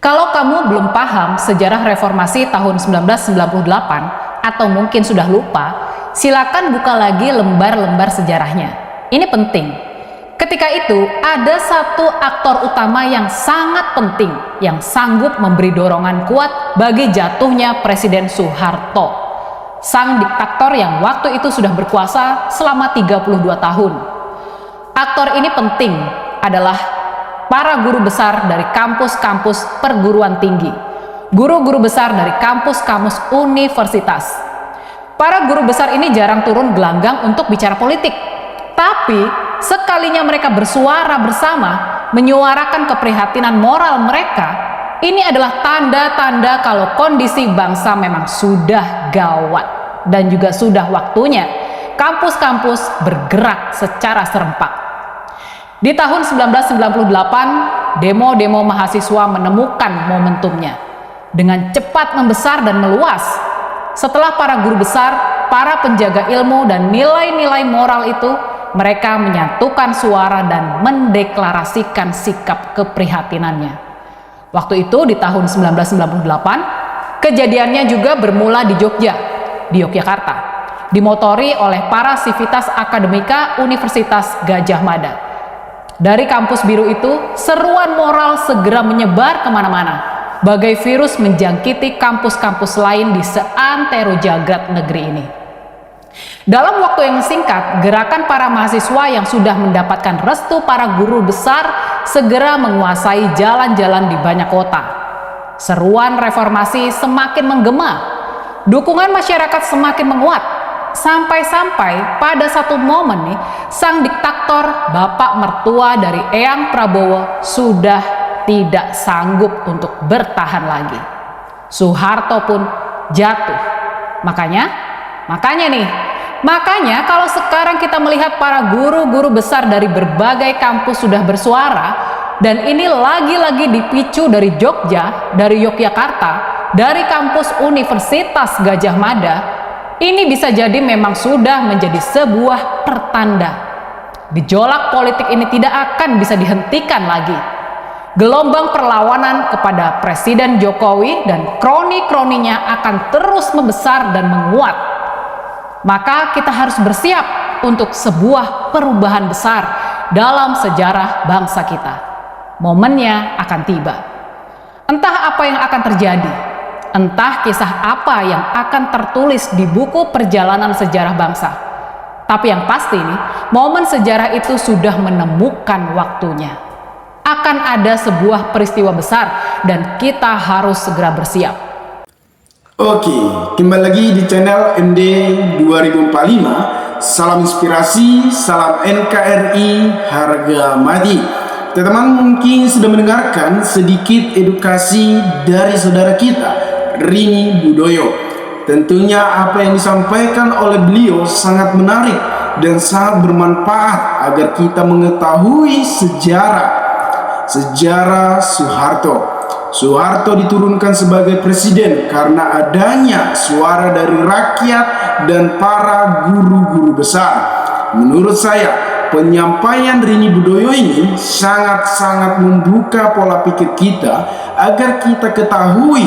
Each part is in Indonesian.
Kalau kamu belum paham sejarah reformasi tahun 1998 atau mungkin sudah lupa, silakan buka lagi lembar-lembar sejarahnya. Ini penting. Ketika itu, ada satu aktor utama yang sangat penting yang sanggup memberi dorongan kuat bagi jatuhnya Presiden Soeharto, sang diktator yang waktu itu sudah berkuasa selama 32 tahun. Aktor ini penting adalah para guru besar dari kampus-kampus perguruan tinggi, guru-guru besar dari kampus-kampus universitas. Para guru besar ini jarang turun gelanggang untuk bicara politik, tapi sekalinya mereka bersuara bersama, menyuarakan keprihatinan moral mereka, ini adalah tanda-tanda kalau kondisi bangsa memang sudah gawat dan juga sudah waktunya kampus-kampus bergerak secara serempak. Di tahun 1998, demo-demo mahasiswa menemukan momentumnya dengan cepat membesar dan meluas. Setelah para guru besar, para penjaga ilmu dan nilai-nilai moral itu, mereka menyatukan suara dan mendeklarasikan sikap keprihatinannya. Waktu itu di tahun 1998, kejadiannya juga bermula di Jogja, di Yogyakarta, dimotori oleh para sivitas akademika Universitas Gadjah Mada. Dari kampus biru itu, seruan moral segera menyebar kemana-mana, bagai virus menjangkiti kampus-kampus lain di seantero jagat negeri ini. Dalam waktu yang singkat, gerakan para mahasiswa yang sudah mendapatkan restu para guru besar segera menguasai jalan-jalan di banyak kota. Seruan reformasi semakin menggema, dukungan masyarakat semakin menguat. Sampai-sampai pada satu momen nih, sang diktator, bapak mertua dari Eyang Prabowo, sudah tidak sanggup untuk bertahan lagi. Soeharto pun jatuh. Makanya kalau sekarang kita melihat para guru-guru besar dari berbagai kampus sudah bersuara, dan ini lagi-lagi dipicu dari Jogja, dari Yogyakarta, dari kampus Universitas Gadjah Mada, ini bisa jadi memang sudah menjadi sebuah pertanda. Gejolak politik ini tidak akan bisa dihentikan lagi. Gelombang perlawanan kepada Presiden Jokowi dan kroni-kroninya akan terus membesar dan menguat. Maka kita harus bersiap untuk sebuah perubahan besar dalam sejarah bangsa kita. Momennya akan tiba. Entah apa yang akan terjadi. Entah kisah apa yang akan tertulis di buku perjalanan sejarah bangsa. Tapi yang pasti nih, momen sejarah itu sudah menemukan waktunya. Akan ada sebuah peristiwa besar dan kita harus segera bersiap. Oke, kembali lagi di channel MD 2045. Salam inspirasi, salam NKRI, harga mati. Teman-teman mungkin sudah mendengarkan sedikit edukasi dari saudara kita, Rini Budoyo. Tentunya apa yang disampaikan oleh beliau sangat menarik dan sangat bermanfaat agar kita mengetahui sejarah Soeharto. Soeharto diturunkan sebagai presiden karena adanya suara dari rakyat dan para guru-guru besar. Menurut saya, penyampaian Rini Budoyo ini sangat-sangat membuka pola pikir kita agar kita ketahui,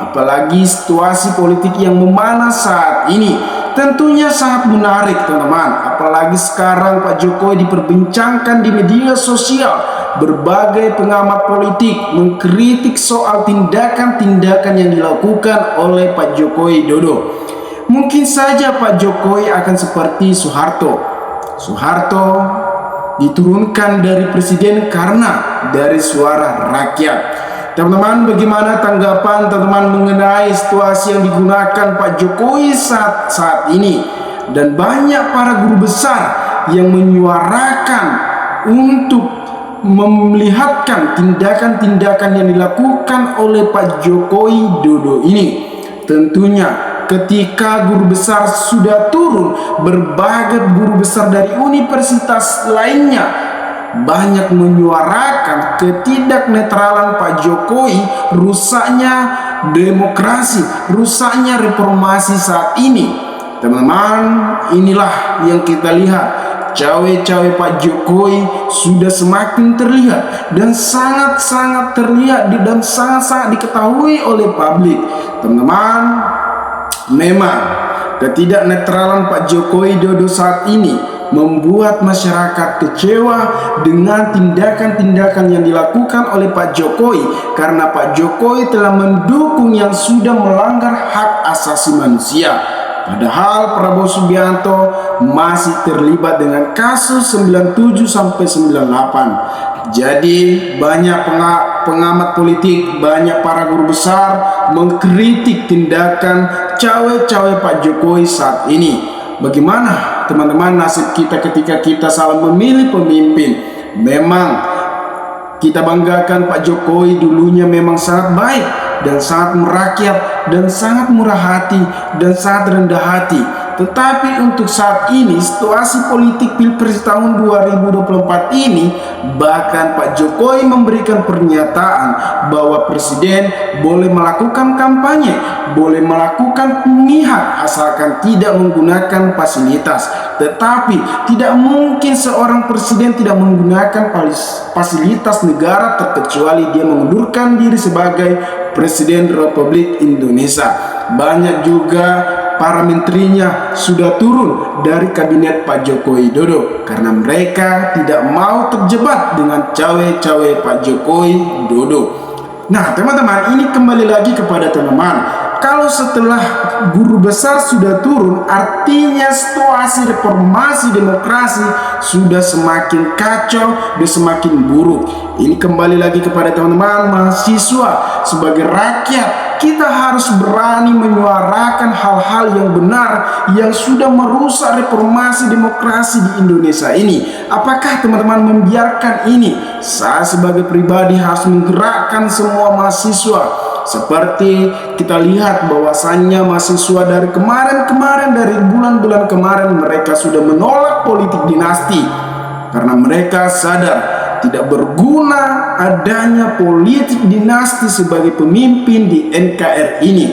apalagi situasi politik yang memanas saat ini. Tentunya sangat menarik teman-teman, apalagi sekarang Pak Jokowi diperbincangkan di media sosial. Berbagai pengamat politik mengkritik soal tindakan-tindakan yang dilakukan oleh Pak Jokowi Dodo. Mungkin saja Pak Jokowi akan seperti Soeharto. Soeharto diturunkan dari presiden karena dari suara rakyat. Teman-teman, bagaimana tanggapan teman-teman mengenai situasi yang digunakan Pak Jokowi saat ini? Dan banyak para guru besar yang menyuarakan untuk melihatkan tindakan-tindakan yang dilakukan oleh Pak Jokowi Dodo ini. Tentunya ketika guru besar sudah turun, berbagai guru besar dari universitas lainnya banyak menyuarakan ketidaknetralan Pak Jokowi, rusaknya demokrasi, rusaknya reformasi saat ini. Teman-teman, inilah yang kita lihat, cawe-cawe Pak Jokowi sudah semakin terlihat dan sangat-sangat terlihat dan sangat-sangat diketahui oleh publik. Teman-teman, memang ketidaknetralan Pak Jokowi Dodo saat ini membuat masyarakat kecewa dengan tindakan-tindakan yang dilakukan oleh Pak Jokowi, karena Pak Jokowi telah mendukung yang sudah melanggar hak asasi manusia. Padahal Prabowo Subianto masih terlibat dengan kasus 97 sampai 98. Jadi banyak pengamat politik, banyak para guru besar mengkritik tindakan cawe-cawe Pak Jokowi saat ini. Bagaimana teman-teman nasib kita ketika kita salah memilih pemimpin? Memang kita banggakan Pak Jokowi dulunya memang sangat baik dan sangat merakyat dan sangat murah hati dan sangat rendah hati. Tetapi untuk saat ini, situasi politik Pilpres tahun 2024 ini, bahkan Pak Jokowi memberikan pernyataan bahwa presiden boleh melakukan kampanye, boleh melakukan pemihak asalkan tidak menggunakan fasilitas. Tetapi tidak mungkin seorang presiden tidak menggunakan fasilitas negara terkecuali dia mengundurkan diri sebagai Presiden Republik Indonesia. Banyak juga para menterinya sudah turun dari kabinet Pak Jokowi Dodo karena mereka tidak mau terjebak dengan cawe-cawe Pak Jokowi Dodo. Nah teman-teman, ini kembali lagi kepada teman-teman. Kalau setelah guru besar sudah turun, artinya situasi reformasi demokrasi sudah semakin kacau dan semakin buruk. Ini kembali lagi kepada teman-teman mahasiswa. Sebagai rakyat, kita harus berani menyuarakan hal-hal yang benar yang sudah merusak reformasi demokrasi di Indonesia ini. Apakah teman-teman membiarkan ini? Saya sebagai pribadi harus menggerakkan semua mahasiswa. Seperti kita lihat bahwasannya mahasiswa dari kemarin-kemarin, dari bulan-bulan kemarin, mereka sudah menolak politik dinasti karena mereka sadar tidak berguna adanya politik dinasti sebagai pemimpin di NKRI ini.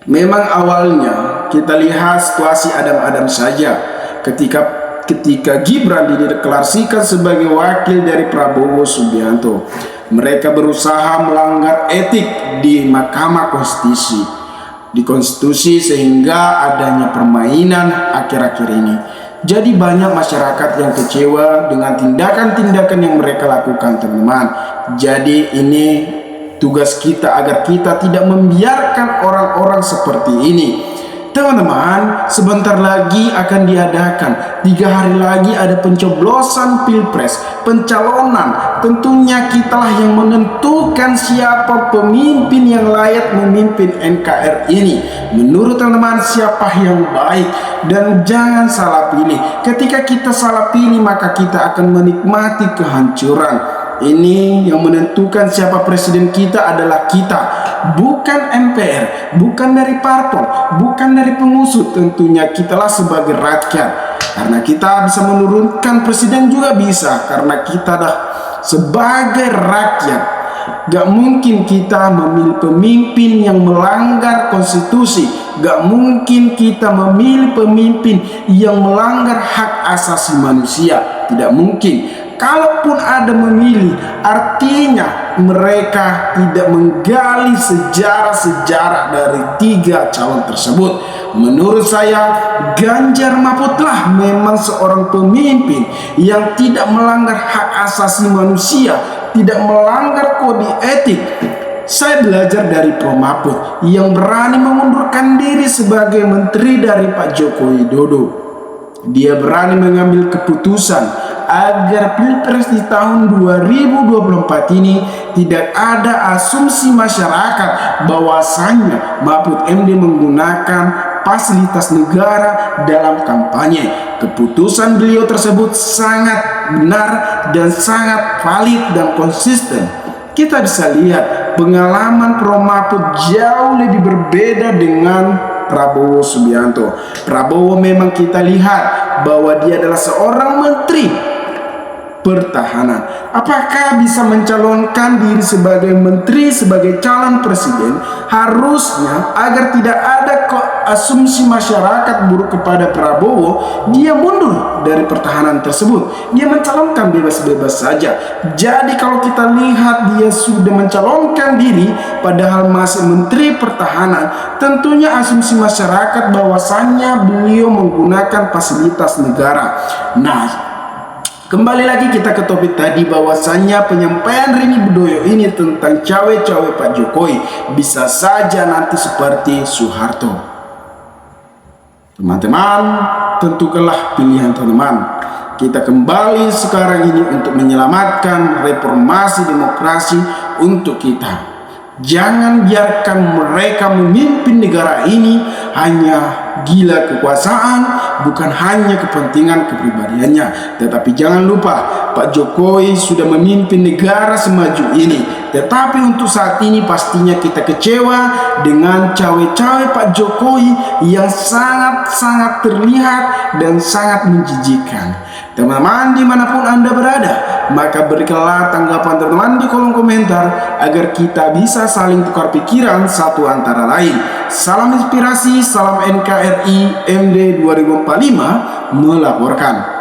Memang awalnya kita lihat situasi adam-adam saja ketika Gibran dideklarasikan sebagai wakil dari Prabowo Subianto. Mereka berusaha melanggar etik di Mahkamah Konstitusi sehingga adanya permainan akhir-akhir ini. Jadi banyak masyarakat yang kecewa dengan tindakan-tindakan yang mereka lakukan, teman-teman. Jadi ini tugas kita agar kita tidak membiarkan orang-orang seperti ini. Teman-teman, sebentar lagi akan diadakan 3 hari lagi ada pencoblosan Pilpres, pencalonan. Tentunya kitalah yang menentukan siapa pemimpin yang layak memimpin NKRI ini. Menurut teman-teman, siapa yang baik, dan jangan salah pilih. Ketika kita salah pilih, maka kita akan menikmati kehancuran. Ini yang menentukan siapa presiden kita adalah kita, bukan MPR, bukan dari parpol, bukan dari pengusut. Tentunya kitalah sebagai rakyat. Karena kita bisa menurunkan presiden juga bisa, karena kita dah sebagai rakyat. Gak mungkin kita memilih pemimpin yang melanggar konstitusi. Gak mungkin kita memilih pemimpin yang melanggar hak asasi manusia. Tidak mungkin. Kalaupun ada memilih, artinya mereka tidak menggali sejarah-sejarah dari 3 calon tersebut. Menurut saya, Ganjar Mahfudlah memang seorang pemimpin yang tidak melanggar hak asasi manusia, tidak melanggar kode etik. Saya belajar dari Prof. Mahfud yang berani mengundurkan diri sebagai menteri dari Pak Jokowi Dodo. Dia berani mengambil keputusan agar Pilpres di tahun 2024 ini tidak ada asumsi masyarakat bahwasannya Mahfud MD menggunakan fasilitas negara dalam kampanye. Keputusan beliau tersebut sangat benar dan sangat valid dan konsisten. Kita bisa lihat pengalaman Prof. Mahfud jauh lebih berbeda dengan Prabowo Subianto. Prabowo memang kita lihat bahwa dia adalah seorang menteri pertahanan. Apakah bisa mencalonkan diri sebagai menteri, sebagai calon presiden? Harusnya agar tidak ada asumsi masyarakat buruk kepada Prabowo, dia mundur dari pertahanan tersebut. Dia mencalonkan bebas-bebas saja. Jadi kalau kita lihat dia sudah mencalonkan diri padahal masih Menteri Pertahanan, tentunya asumsi masyarakat bahwasannya beliau menggunakan fasilitas negara. Nah, kembali lagi kita ke topik tadi, bahwasannya penyampaian Rini Bedoyo ini tentang cawe-cawe Pak Jokowi bisa saja nanti seperti Soeharto. Teman-teman, tentukanlah pilihan teman-teman. Kita kembali sekarang ini untuk menyelamatkan reformasi demokrasi untuk kita. Jangan biarkan mereka memimpin negara ini hanya gila kekuasaan, bukan hanya kepentingan kepribadiannya. Tetapi jangan lupa, Pak Jokowi sudah memimpin negara semaju ini. Tetapi untuk saat ini pastinya kita kecewa dengan cawe-cawe Pak Jokowi yang sangat-sangat terlihat dan sangat menjijikkan. Teman-teman dimanapun Anda berada, maka berikanlah tanggapan teman-teman di kolom komentar agar kita bisa saling tukar pikiran satu antara lain. Salam inspirasi, salam NKRI MD 2045 melaporkan.